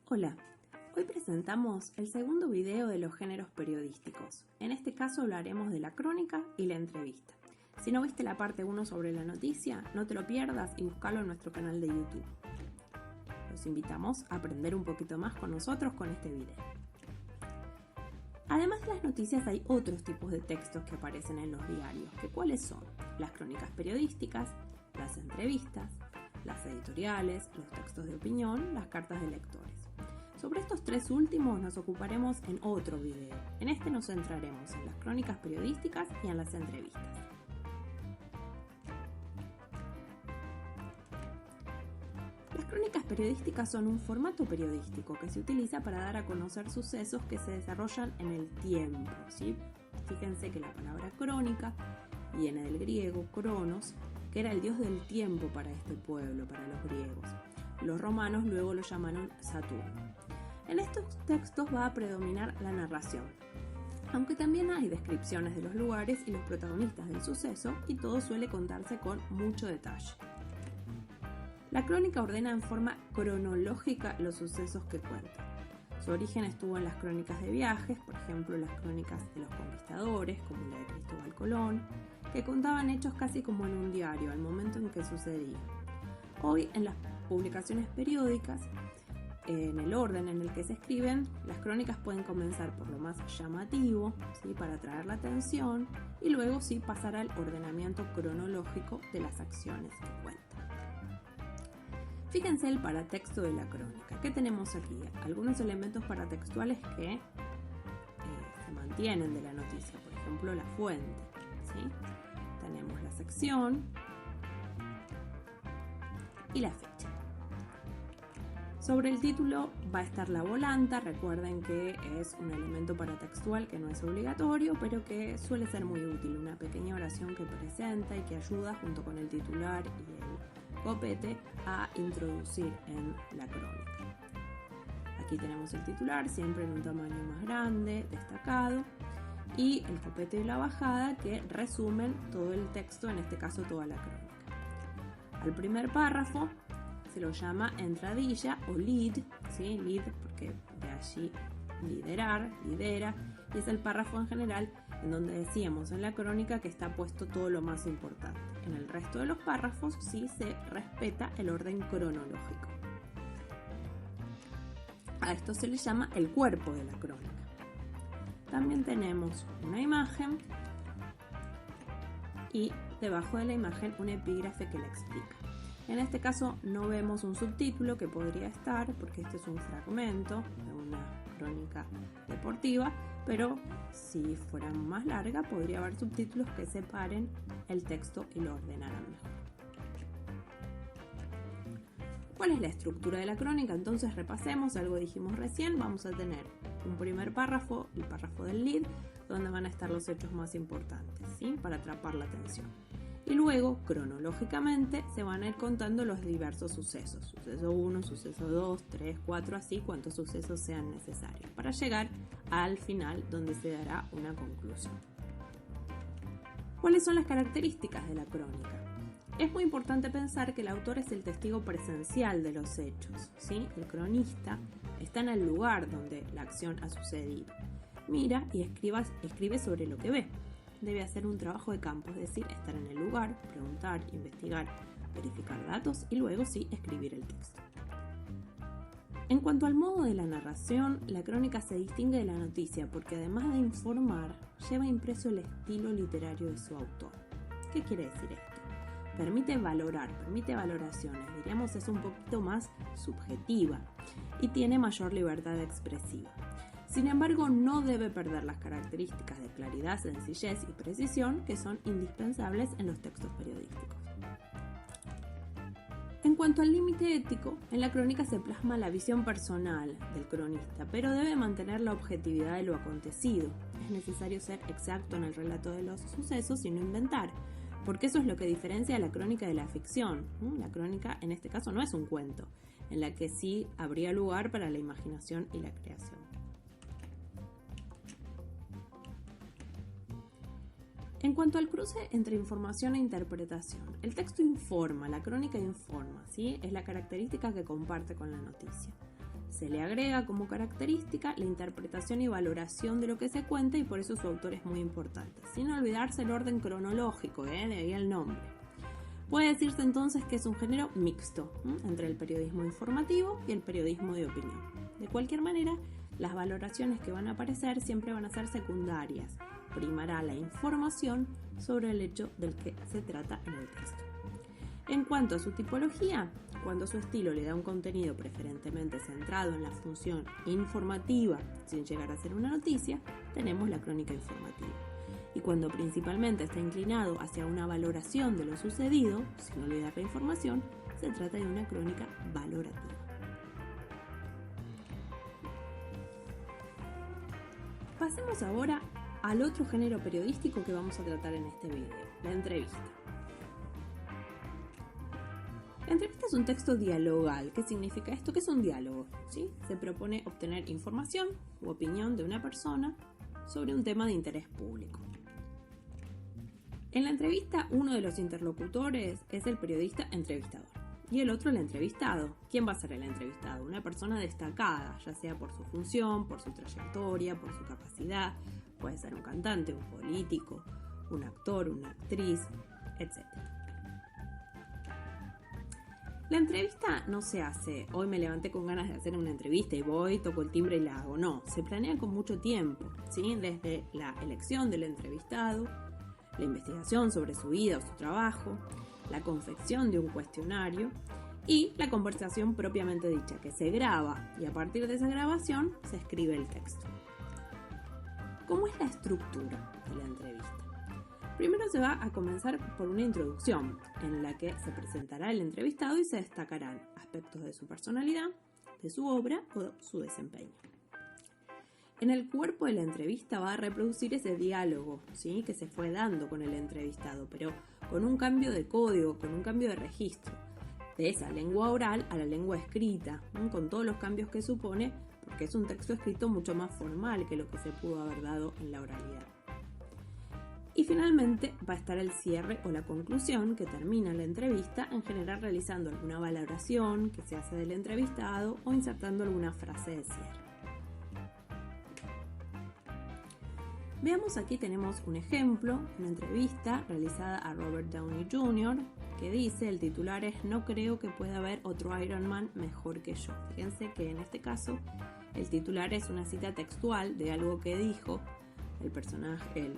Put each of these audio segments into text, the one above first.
Hola, hoy presentamos el segundo video de los géneros periodísticos. En este caso hablaremos de la crónica y la entrevista. Si no viste la parte 1 sobre la noticia, no te lo pierdas y búscalo en nuestro canal de YouTube. Los invitamos a aprender un poquito más con nosotros con este video. Además de las noticias hay otros tipos de textos que aparecen en los diarios, que ¿cuáles son? Las crónicas periodísticas, las entrevistas, las editoriales, los textos de opinión, las cartas de lectores. Sobre estos tres últimos nos ocuparemos en otro video. En este nos centraremos en las crónicas periodísticas y en las entrevistas. Las crónicas periodísticas son un formato periodístico que se utiliza para dar a conocer sucesos que se desarrollan en el tiempo, ¿sí? Fíjense que la palabra crónica viene del griego cronos, que era el dios del tiempo para este pueblo, para los griegos. Los romanos luego lo llamaron Saturno. En estos textos va a predominar la narración, aunque también hay descripciones de los lugares y los protagonistas del suceso, y todo suele contarse con mucho detalle. La crónica ordena en forma cronológica los sucesos que cuenta. Su origen estuvo en las crónicas de viajes, por ejemplo las crónicas de los conquistadores, como la de Cristóbal Colón, que contaban hechos casi como en un diario, al momento en que sucedía. Hoy, en las publicaciones periódicas, en el orden en el que se escriben, las crónicas pueden comenzar por lo más llamativo, ¿sí?, para atraer la atención, y luego sí pasar al ordenamiento cronológico de las acciones que cuentan. Fíjense el paratexto de la crónica. ¿Qué tenemos aquí? Algunos elementos paratextuales que se mantienen de la noticia, por ejemplo la fuente, ¿sí? Tenemos la sección y la fecha. Sobre el título va a estar la volanta. Recuerden que es un elemento paratextual que no es obligatorio, pero que suele ser muy útil. Una pequeña oración que presenta y que ayuda junto con el titular y el copete a introducir en la crónica. Aquí tenemos el titular, siempre en un tamaño más grande, destacado, y el copete y la bajada que resumen todo el texto, en este caso toda la crónica. Al primer párrafo se lo llama entradilla o lead, ¿sí? Lead porque de allí liderar, lidera, y es el párrafo en general en donde decíamos en la crónica que está puesto todo lo más importante. En el resto de los párrafos sí se respeta el orden cronológico. A esto se le llama el cuerpo de la crónica. También tenemos una imagen y debajo de la imagen un epígrafe que la explica. En este caso no vemos un subtítulo que podría estar, porque este es un fragmento de una crónica deportiva, pero si fuera más larga podría haber subtítulos que separen el texto y lo ordenaran mejor. ¿Cuál es la estructura de la crónica? Entonces repasemos, algo dijimos recién. Vamos a tener un primer párrafo, el párrafo del lead, donde van a estar los hechos más importantes, ¿sí?, para atrapar la atención. Y luego, cronológicamente, se van a ir contando los diversos sucesos. Suceso 1, suceso 2, 3, 4, así cuantos sucesos sean necesarios, para llegar al final donde se dará una conclusión. ¿Cuáles son las características de la crónica? Es muy importante pensar que el autor es el testigo presencial de los hechos, ¿sí? El cronista está en el lugar donde la acción ha sucedido. Mira y escribe sobre lo que ve. Debe hacer un trabajo de campo, es decir, estar en el lugar, preguntar, investigar, verificar datos y luego sí escribir el texto. En cuanto al modo de la narración, la crónica se distingue de la noticia porque además de informar, lleva impreso el estilo literario de su autor. ¿Qué quiere decir esto? Permite valorar, permite valoraciones, diríamos es un poquito más subjetiva y tiene mayor libertad expresiva. Sin embargo, no debe perder las características de claridad, sencillez y precisión que son indispensables en los textos periodísticos. En cuanto al límite ético, en la crónica se plasma la visión personal del cronista, pero debe mantener la objetividad de lo acontecido. Es necesario ser exacto en el relato de los sucesos y no inventar, porque eso es lo que diferencia a la crónica de la ficción. La crónica, en este caso, no es un cuento, en la que sí habría lugar para la imaginación y la creación. En cuanto al cruce entre información e interpretación, el texto informa, la crónica informa, ¿sí? Es la característica que comparte con la noticia. Se le agrega como característica la interpretación y valoración de lo que se cuenta y por eso su autor es muy importante, sin olvidarse el orden cronológico, de ahí el nombre. Puede decirse entonces que es un género mixto entre el periodismo informativo y el periodismo de opinión. De cualquier manera, las valoraciones que van a aparecer siempre van a ser secundarias. Primará la información sobre el hecho del que se trata en el texto. En cuanto a su tipología, cuando su estilo le da un contenido preferentemente centrado en la función informativa, sin llegar a ser una noticia, tenemos la crónica informativa. Y cuando principalmente está inclinado hacia una valoración de lo sucedido, sin olvidar la información, se trata de una crónica valorativa. Pasemos ahora al otro género periodístico que vamos a tratar en este video, la entrevista. La entrevista es un texto dialogal. ¿Qué significa esto? ¿Qué es un diálogo? ¿Sí? Se propone obtener información u opinión de una persona sobre un tema de interés público. En la entrevista, uno de los interlocutores es el periodista entrevistador y el otro el entrevistado. ¿Quién va a ser el entrevistado? Una persona destacada, ya sea por su función, por su trayectoria, por su capacidad. Puede ser un cantante, un político, un actor, una actriz, etc. La entrevista no se hace, hoy me levanté con ganas de hacer una entrevista y voy, toco el timbre y la hago. No, se planea con mucho tiempo, ¿sí? Desde la elección del entrevistado, la investigación sobre su vida o su trabajo, la confección de un cuestionario y la conversación propiamente dicha, que se graba y a partir de esa grabación se escribe el texto. ¿Cómo es la estructura de la entrevista? Primero se va a comenzar por una introducción en la que se presentará el entrevistado y se destacarán aspectos de su personalidad, de su obra o su desempeño. En el cuerpo de la entrevista va a reproducir ese diálogo, ¿sí?, que se fue dando con el entrevistado, pero con un cambio de código, con un cambio de registro, de esa lengua oral a la lengua escrita, con todos los cambios que supone, porque es un texto escrito mucho más formal que lo que se pudo haber dado en la oralidad. Y finalmente va a estar el cierre o la conclusión que termina la entrevista, en general realizando alguna valoración que se hace del entrevistado o insertando alguna frase de cierre. Veamos, aquí tenemos un ejemplo, una entrevista realizada a Robert Downey Jr. que dice, el titular es: "No creo que pueda haber otro Iron Man mejor que yo". Fíjense que en este caso el titular es una cita textual de algo que dijo el personaje, el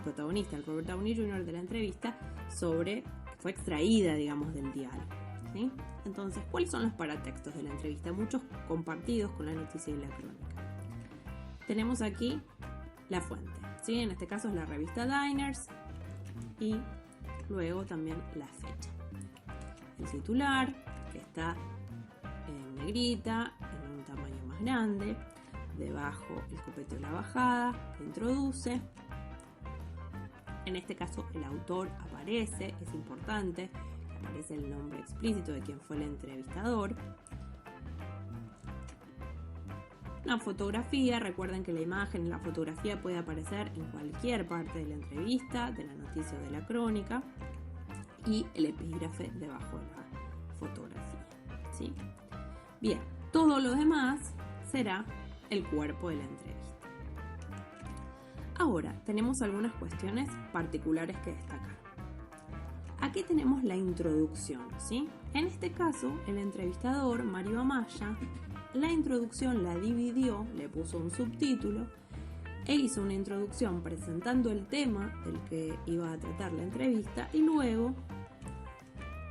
protagonista, el Robert Downey Jr. de la entrevista, fue extraída, digamos, del diálogo, ¿sí? Entonces, ¿cuáles son los paratextos de la entrevista? Muchos compartidos con la noticia y la crónica. Tenemos aquí la fuente, ¿sí? En este caso es la revista Diners y luego también la fecha. El titular, que está en negrita, en un tamaño más grande, debajo el copete o la bajada, que introduce. En este caso el autor aparece, es importante, aparece el nombre explícito de quien fue el entrevistador. La fotografía, recuerden que la imagen en la fotografía puede aparecer en cualquier parte de la entrevista, de la noticia o de la crónica, y el epígrafe debajo de la fotografía, ¿sí? Bien, todo lo demás será el cuerpo de la entrevista. Ahora, tenemos algunas cuestiones particulares que destacar. Aquí tenemos la introducción, ¿sí? En este caso, el entrevistador, Mario Amaya, la introducción la dividió, le puso un subtítulo e hizo una introducción presentando el tema del que iba a tratar la entrevista y luego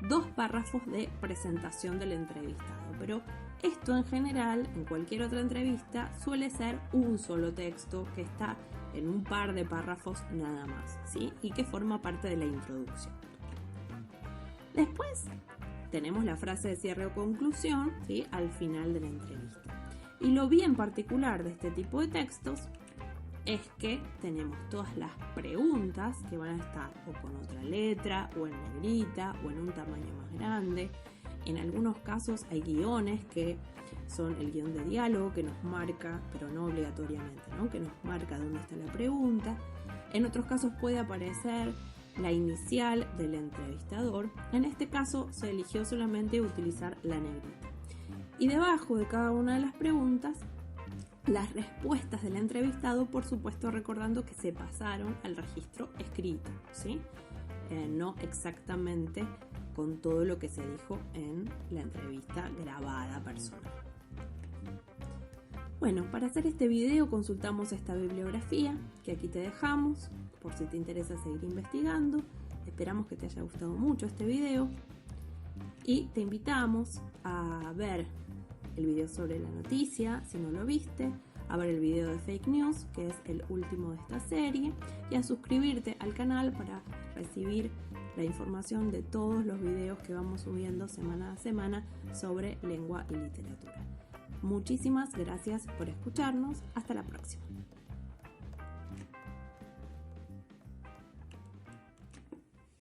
2 párrafos de presentación del entrevistado. Pero esto en general, en cualquier otra entrevista, suele ser un solo texto que está en un par de párrafos nada más, ¿sí? Y que forma parte de la introducción. Después tenemos la frase de cierre o conclusión, ¿sí?, al final de la entrevista. Y lo bien particular de este tipo de textos es que tenemos todas las preguntas que van a estar o con otra letra, o en negrita, o en un tamaño más grande. En algunos casos hay guiones que son el guión de diálogo que nos marca, pero no obligatoriamente, ¿no?, que nos marca dónde está la pregunta. En otros casos puede aparecer la inicial del entrevistador. En este caso se eligió solamente utilizar la negrita. Y debajo de cada una de las preguntas, las respuestas del entrevistado, por supuesto recordando que se pasaron al registro escrito, ¿sí? No exactamente con todo lo que se dijo en la entrevista grabada personal. Bueno, para hacer este video consultamos esta bibliografía que aquí te dejamos por si te interesa seguir investigando. Esperamos que te haya gustado mucho este video y te invitamos a ver el video sobre la noticia si no lo viste, a ver el video de fake news que es el último de esta serie y a suscribirte al canal para recibir la información de todos los videos que vamos subiendo semana a semana sobre lengua y literatura. Muchísimas gracias por escucharnos. Hasta la próxima.